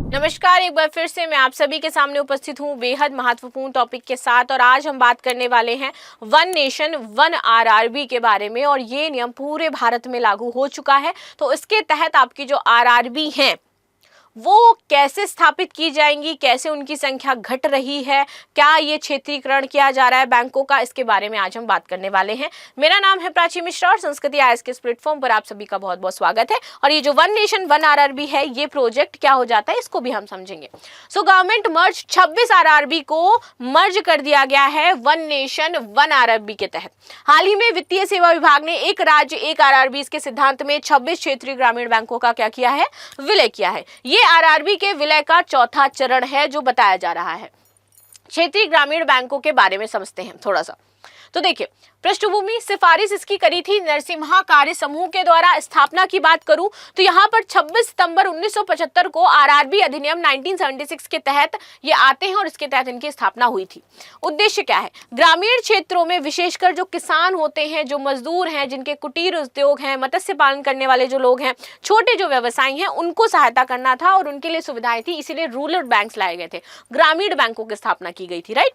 नमस्कार, एक बार फिर से मैं आप सभी के सामने उपस्थित हूँ बेहद महत्वपूर्ण टॉपिक के साथ। और आज हम बात करने वाले हैं वन नेशन वन आरआरबी के बारे में। और ये नियम पूरे भारत में लागू हो चुका है। तो इसके तहत आपकी जो आरआरबी हैं वो कैसे स्थापित की जाएंगी, कैसे उनकी संख्या घट रही है, क्या ये क्षेत्रीकरण किया जा रहा है बैंकों का, इसके बारे में आज हम बात करने वाले हैं। मेरा नाम है प्राची मिश्रा और संस्कृति आईएएस के इस प्लेटफॉर्म पर आप सभी का बहुत बहुत स्वागत है। और ये जो वन नेशन वन आरआरबी है, ये प्रोजेक्ट क्या हो जाता है इसको भी हम समझेंगे। सो गवर्नमेंट मर्ज 26 आरआरबी को मर्ज कर दिया गया है वन नेशन वन आरआरबी के तहत। हाल ही में वित्तीय सेवा विभाग ने एक राज्य एक आरआरबी के सिद्धांत में 26 क्षेत्रीय ग्रामीण बैंकों का क्या किया है, विलय किया है। ये आरआरबी के विलय का चौथा चरण है जो बताया जा रहा है। क्षेत्रीय ग्रामीण बैंकों के बारे में समझते हैं थोड़ा सा। तो देखिए, पृष्ठभूमि सिफारिश इसकी करी थी नरसिम्हा कार्य समूह के द्वारा। स्थापना की बात करूं तो यहां पर 26 सितंबर 1975 को आरआरबी अधिनियम 1976 के तहत ये आते हैं और इसके तहत इनकी स्थापना हुई थी। उद्देश्य क्या है, ग्रामीण क्षेत्रों में विशेषकर जो किसान होते हैं, जो मजदूर हैं, जिनके कुटीर उद्योग हैं, मत्स्य पालन करने वाले जो लोग हैं, छोटे जो व्यवसायी हैं, उनको सहायता करना था और उनके लिए सुविधाएं थी। इसीलिए रूरल बैंक्स लाए गए थे, ग्रामीण बैंकों की स्थापना की गई थी। राइट,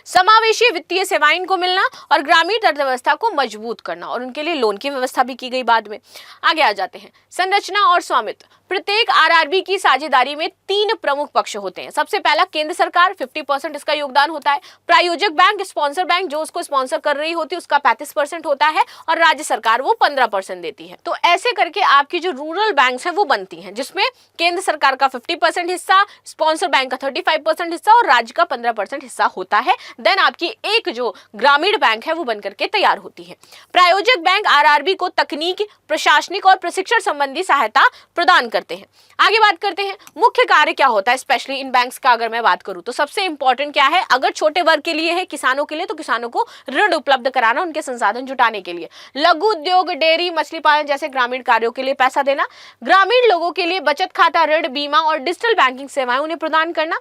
समावेशी वित्तीय सेवाएं इनको मिलना और ग्रामीण अर्थव्यवस्था को मजबूत करना, और उनके लिए लोन की व्यवस्था भी की गई बाद में। आगे आ जाते हैं, संरचना और स्वामित्व। प्रत्येक आरआरबी की साझेदारी में 3 प्रमुख पक्ष होते हैं। सबसे पहला केंद्र सरकार, 50% इसका योगदान होता है। प्रायोजक बैंक, स्पॉन्सर बैंक जो उसको स्पॉन्सर कर रही होती है, उसका 35% होता है। और राज्य सरकार वो 15% देती है। तो ऐसे करके आपकी जो रूरल बैंक्स हैं वो बनती हैं, जिसमें केंद्र सरकार का 50% हिस्सा, स्पॉन्सर बैंक का 35% हिस्सा और राज्य का 15% हिस्सा होता है। देन आपकी एक जो ग्रामीण बैंक है वो बनकर के तैयार होती है। प्रायोजक बैंक आरआरबी को तकनीक, प्रशासनिक और प्रशिक्षण संबंधी सहायता प्रदान करते हैं। आगे बात करते हैं, मुख्य कार्य क्या होता है स्पेशली इन बैंक्स का। अगर मैं बात करूं तो सबसे इंपॉर्टेंट क्या है, अगर छोटे वर्ग के लिए है, किसानों के लिए, तो किसानों को ऋण उपलब्ध कराना, उनके संसाधन जुटाने के लिए। लघु उद्योग, डेयरी, मछली पालन जैसे ग्रामीण कार्यों के लिए पैसा देना। ग्रामीण लोगों के लिए बचत खाता, ऋण, बीमा और डिजिटल बैंकिंग सेवाएं उन्हें प्रदान करना।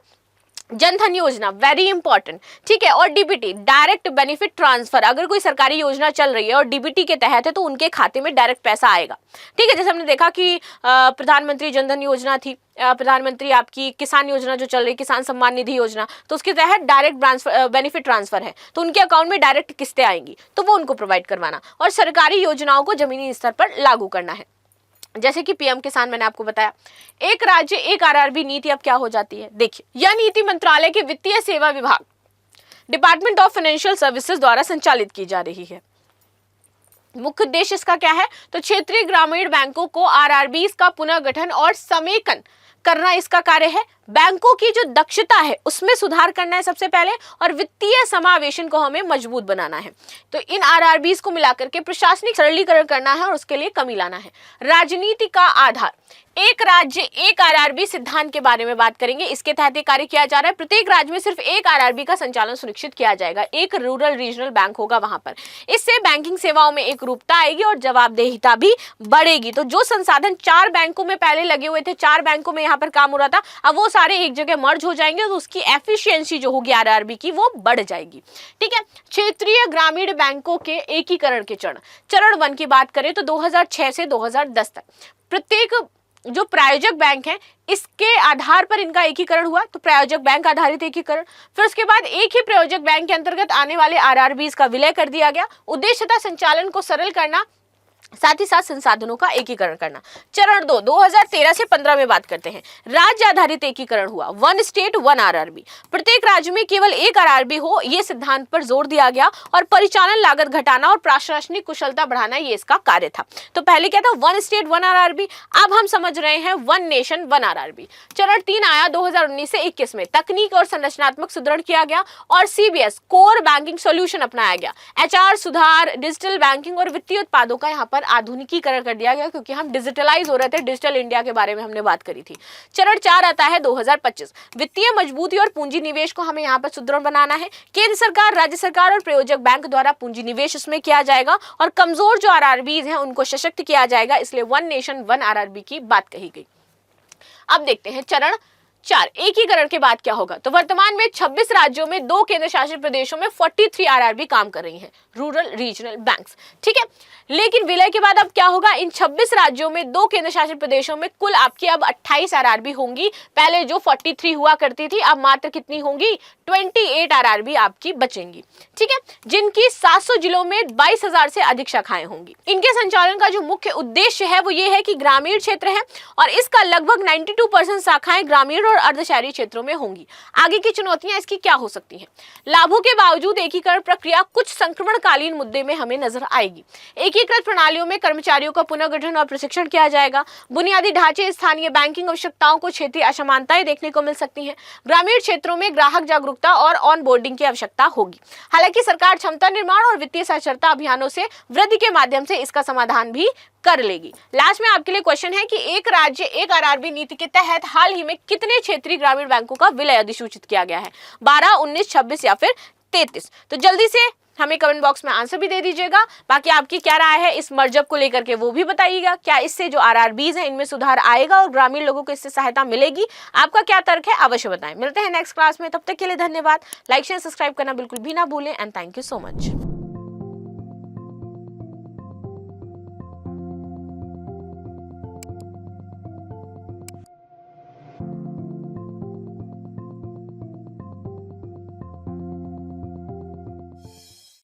जनधन योजना वेरी इंपॉर्टेंट, ठीक है। और डीबीटी, डायरेक्ट बेनिफिट ट्रांसफर, अगर कोई सरकारी योजना चल रही है और डीबीटी के तहत है तो उनके खाते में डायरेक्ट पैसा आएगा, ठीक है। जैसे हमने देखा कि प्रधानमंत्री जनधन योजना थी, प्रधानमंत्री आपकी किसान योजना जो चल रही, किसान सम्मान निधि योजना, तो उसके तहत डायरेक्ट बेनिफिट ट्रांसफर है, तो उनके अकाउंट में डायरेक्ट किस्तें आएंगी, तो वो उनको प्रोवाइड करवाना। और सरकारी योजनाओं को जमीनी स्तर पर लागू करना है, जैसे कि पीएम किसान मैंने आपको बताया। एक राज्य एक आरआरबी नीति अब क्या हो जाती है, देखिए, यह नीति मंत्रालय के वित्तीय सेवा विभाग, डिपार्टमेंट ऑफ फाइनेंशियल सर्विसेज द्वारा संचालित की जा रही है। मुख्य उद्देश्य इसका क्या है, तो क्षेत्रीय ग्रामीण बैंकों को आरआरबी का पुनर्गठन और समेकन करना इसका कार्य है। बैंकों की जो दक्षता है उसमें सुधार करना है सबसे पहले, और वित्तीय समावेशन को हमें मजबूत बनाना है। तो इन आरआरबीज को मिलाकर के प्रशासनिक सरलीकरण करना है और उसके लिए कमी लाना है। राजनीति का आधार, एक राज्य एक आरआरबी सिद्धांत के बारे में बात करेंगे। इसके तहत ये कार्य किया जा रहा है। प्रत्येक राज्य में सिर्फ एक आरआरबी का संचालन सुनिश्चित किया जाएगा, एक रूरल रीजनल बैंक होगा वहां पर। इससे बैंकिंग सेवाओं में एक रूपता आएगी और जवाबदेहिता भी बढ़ेगी। तो जो संसाधन 4 बैंकों में पहले लगे हुए थे, 4 बैंकों में यहाँ पर काम हो रहा था, अब वो सारे एक जगह मर्ज हो जाएंगे, तो उसकी एफिशिएंसी जो होगी आरआरबी की वो बढ़ जाएगी, ठीक है। क्षेत्रीय ग्रामीण बैंकों के एकीकरण के चरण 1 की बात करें तो 2006 से 2010 तक प्रत्येक जो प्रायोजक बैंक है इसके आधार पर इनका एकीकरण हुआ, तो प्रायोजक बैंक आधारित एकीकरण। फिर उसके बाद एक ही प्रायोजक बैंक के अंतर्गत आने वाले आरआरबीज का विलय कर दिया गया। उद्देश्य था संचालन को सरल करना, साथ ही साथ संसाधनों का एकीकरण करना। चरण 2 2013 से 15 में बात करते हैं, राज्य आधारित एकीकरण हुआ, 1 स्टेट 1 आरआरबी। प्रत्येक राज्य में केवल एक आरआरबी हो, यह सिद्धांत पर जोर दिया गया, और परिचालन लागत घटाना और प्रशासनिक कुशलता बढ़ाना ये इसका कार्य था। तो पहले क्या था, 1 स्टेट 1 आरआरबी, अब हम समझ रहे हैं 1 नेशन 1 आरआरबी। चरण 3 आया 2019 से 21 में, तकनीक और संरचनात्मक सुदृढ़ किया गया और सीबीएस कोर बैंकिंग सोल्यूशन अपनाया गया। एचआर सुधार, डिजिटल बैंकिंग और वित्तीय उत्पादों का यहाँ पर आधुनिकीकरण कर दिया गया, क्योंकि हम डिजिटलाइज हो रहे थे। डिजिटल इंडिया के बारे में हमने बात करी थी। चरण 4 आता है 2025, वित्तीय मजबूती और पूंजी निवेश को हमें यहाँ पर सुदृढ़ बनाना है। केंद्र सरकार, राज्य सरकार और प्रायोजक बैंक द्वारा पूंजी निवेश इसमें किया जाएगा और कमजोर जो आरआरबीज हैं उनको सशक्त किया जाएगा, इसलिए 1 नेशन 1 आरआरबी की बात कही गई। अब देखते हैं चरण 4 एकीकरण के बाद क्या होगा? तो वर्तमान में 26 राज्यों में 2 केंद्र शासित प्रदेशों में 43 आरआरबी काम कर रही हैं, रूरल रीजनल बैंक्स, ठीक है। लेकिन विलय के बाद अब क्या होगा? इन 26 राज्यों में 2 केंद्र शासित प्रदेशों में कुल आपकी अब 28 आरआरबी होंगी। पहले जो 43 हुआ करती थी, अब मात्र कितनी होंगी? 28 आरआरबी आपकी बचेंगी, ठीक है, जिनकी 700 जिलों में 22,000 से अधिक शाखाएं होंगी। इनके संचालन का जो मुख्य उद्देश्य है वो ये है कि ग्रामीण क्षेत्र है और इसका लगभग 92% शाखाएं ग्रामीण और अर्धशहरी क्षेत्रों में होंगी। आगे की चुनौतियां इसकी क्या हो सकती हैं? लाभों के बावजूद एकीकरण प्रक्रिया कुछ संक्रमणकालीन मुद्दे में हमें नजर आएगी। एकीकृत प्रणालियों में कर्मचारियों का पुनर्गठन और प्रशिक्षण किया जाएगा। बुनियादी ढांचे, स्थानीय बैंकिंग आवश्यकताओं को क्षेत्रीय असमानताएं देखने को मिल सकती हैं। ग्रामीण क्षेत्रों में ग्राहक जागरूकता और ऑन बोर्डिंग की आवश्यकता होगी। हालांकि सरकार क्षमता निर्माण और वित्तीय साक्षरता अभियानों से वृद्धि के माध्यम से इसका समाधान भी कर लेगी। लास्ट में आपके लिए क्वेश्चन है कि एक राज्य एक आरआरबी नीति के तहत हाल ही में कितने क्षेत्रीय ग्रामीण बैंकों का विलय अधिसूचित किया गया है? 12, 19, 26 या फिर 33? तो जल्दी से हमें कमेंट बॉक्स में आंसर भी दे दीजिएगा। बाकी आपकी क्या राय है इस मर्जअप को लेकर के वो भी बताइएगा। क्या इससे जो आरआरबीज हैं इनमें सुधार आएगा और ग्रामीण लोगों को इससे सहायता मिलेगी? आपका क्या तर्क है अवश्य बताएं। मिलते हैं नेक्स्ट क्लास में, तब तक के लिए धन्यवाद। लाइक शेयर सब्सक्राइब करना बिल्कुल भी ना भूलें and thank you so much.